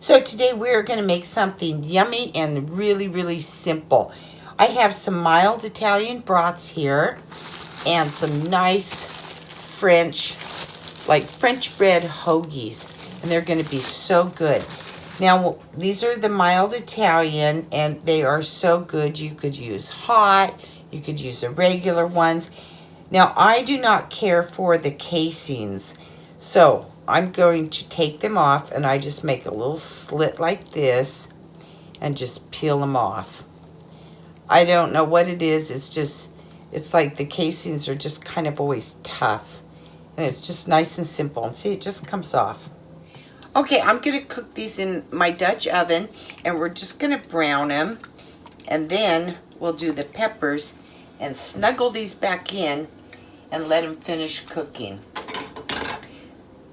So today we're going to make something yummy and really, really simple. I have some mild Italian brats here and some nice French, like French bread hoagies. And they're going to be so good. Now, these are the mild Italian and they are so good. You could use hot, you could use the regular ones. Now, I do not care for the casings. So I'm going to take them off, and I just make a little slit like this and just peel them off. I don't know what it is. It's like the casings are just kind of always tough. And it's just nice and simple. And see, it just comes off. Okay, I'm going to cook these in my Dutch oven, and we're just going to brown them. And then we'll do the peppers and snuggle these back in and let them finish cooking.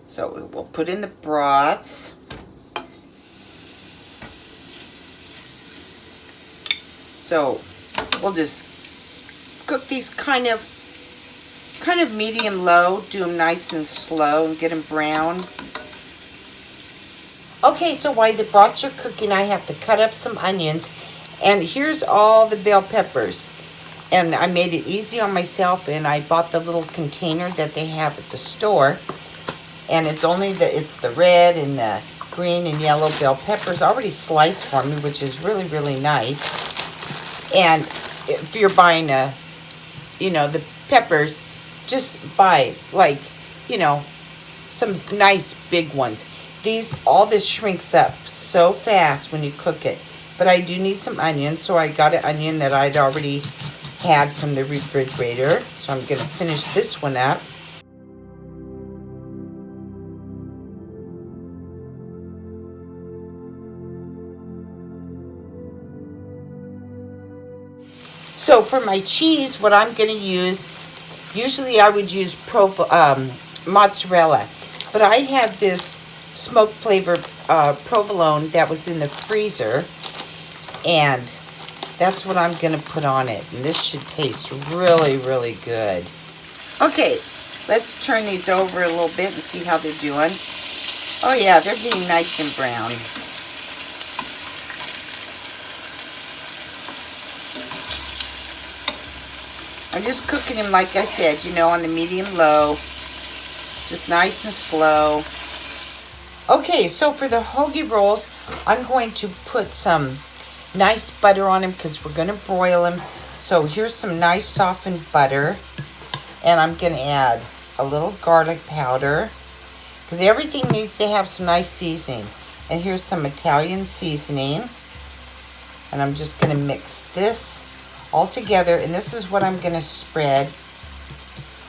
So we'll put in the brats. So we'll just cook these kind of medium low. Do them nice and slow and get them brown. Okay, so while the brats are cooking, I have to cut up some onions. And here's all the bell peppers. And I made it easy on myself, and I bought the little container that they have at the store. And it's only it's the red and the green and yellow bell peppers already sliced for me, which is really, really nice. And if you're buying the peppers, just buy some nice big ones. All this shrinks up so fast when you cook it. But I do need some onions, so I got an onion that I'd already had from the refrigerator. So I'm going to finish this one up. So for my cheese, what I'm going to use, usually I would use mozzarella, but I had this smoke flavored provolone that was in the freezer, and that's what I'm going to put on it. And this should taste really, really good. Okay, let's turn these over a little bit and see how they're doing. Oh yeah, they're getting nice and brown. I'm just cooking them, like I said, on the medium-low. Just nice and slow. Okay, so for the hoagie rolls, I'm going to put some nice butter on them because we're going to broil them. So here's some nice softened butter. And I'm going to add a little garlic powder because everything needs to have some nice seasoning. And here's some Italian seasoning. And I'm just going to mix this all together, and this is what I'm going to spread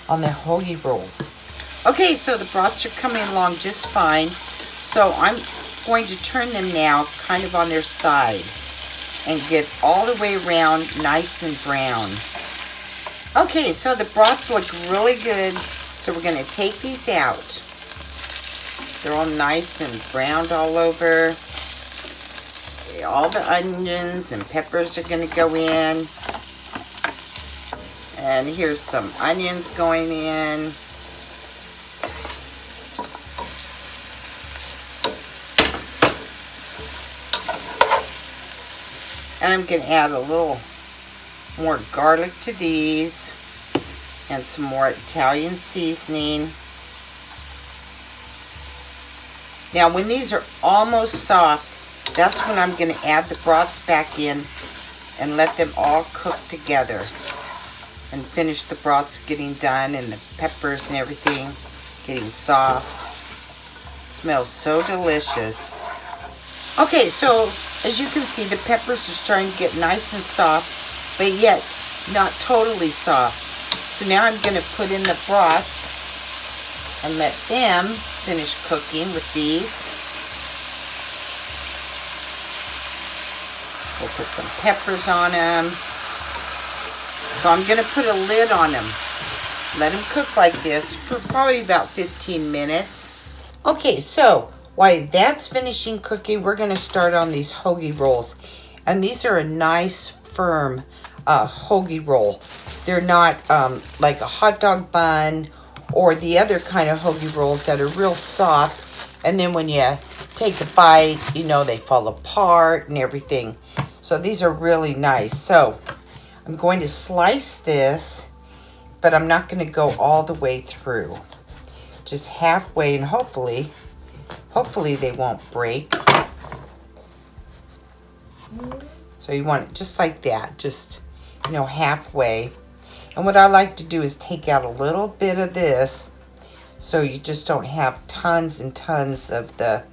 on the hoagie rolls. Okay, so the brats are coming along just fine. So I'm going to turn them now kind of on their side and get all the way around nice and brown. Okay, so the brats look really good. So we're going to take these out. They're all nice and browned all over. All the onions and peppers are going to go in. And here's some onions going in. And I'm going to add a little more garlic to these. And some more Italian seasoning. Now when these are almost soft, that's when I'm going to add the brats back in and let them all cook together. And finish the brats getting done and the peppers and everything getting soft. Smells so delicious. Okay, so as you can see, the peppers are starting to get nice and soft, but yet not totally soft. So now I'm going to put in the brats and let them finish cooking with these. We'll put some peppers on them. So I'm going to put a lid on them. Let them cook like this for probably about 15 minutes. Okay, so while that's finishing cooking, we're going to start on these hoagie rolls. And these are a nice, firm hoagie roll. They're not like a hot dog bun or the other kind of hoagie rolls that are real soft. And then when you take a bite, you know, they fall apart and everything. So these are really nice. So I'm going to slice this, but I'm not going to go all the way through. Just halfway, and hopefully they won't break. So you want it just like that, just, you know, halfway. And what I like to do is take out a little bit of this, so you just don't have tons and tons of the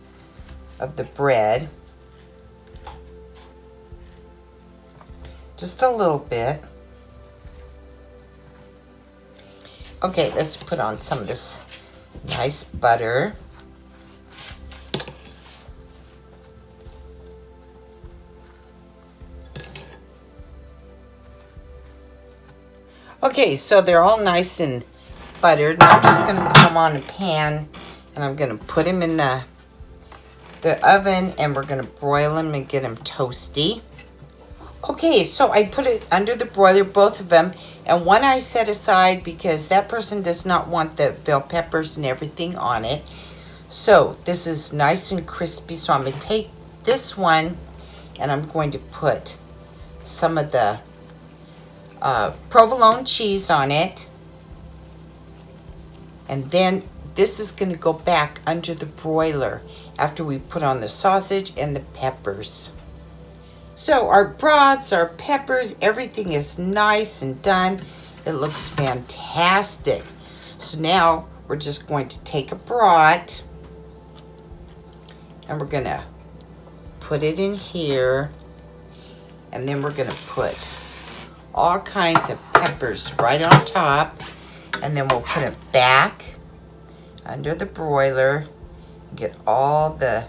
bread. Just a little bit. Okay, let's put on some of this nice butter. Okay, so they're all nice and buttered. Now I'm just going to put them on a pan, and I'm going to put them in the oven, and we're going to broil them and get them toasty. Okay, so I put it under the broiler, both of them, and one I set aside because that person does not want the bell peppers and everything on it. So this is nice and crispy, so I'm going to take this one, and I'm going to put some of the provolone cheese on it, and then this is going to go back under the broiler after we put on the sausage and the peppers. So our brats, our peppers, everything is nice and done. It looks fantastic. So now we're just going to take a brat, and we're going to put it in here, and then we're going to put all kinds of peppers right on top, and then we'll put it back under the broiler and get all the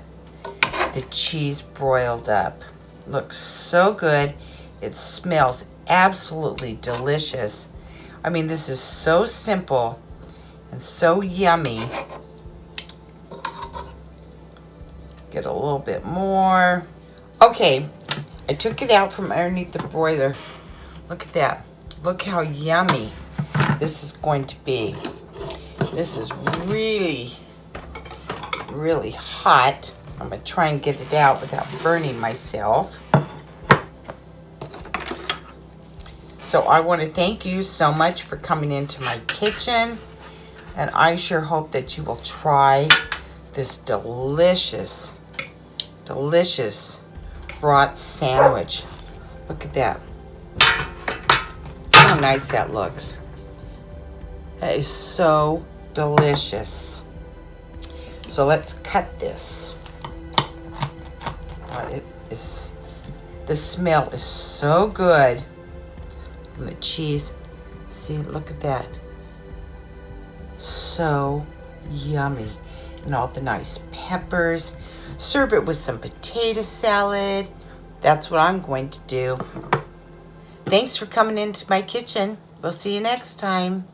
cheese broiled up. Looks so good. It smells absolutely delicious. I mean, this is so simple and so yummy. Get a little bit more. Okay, I took it out from underneath the broiler. Look at that. Look how yummy this is going to be. This is really, really hot. I'm going to try and get it out without burning myself. So I want to thank you so much for coming into my kitchen. And I sure hope that you will try this delicious, delicious brat sandwich. Look at that. How nice that looks. That is so delicious. So let's cut this. The smell is so good. And the cheese, see, look at that. So yummy. And all the nice peppers. Serve it with some potato salad. That's what I'm going to do. Thanks for coming into my kitchen. We'll see you next time.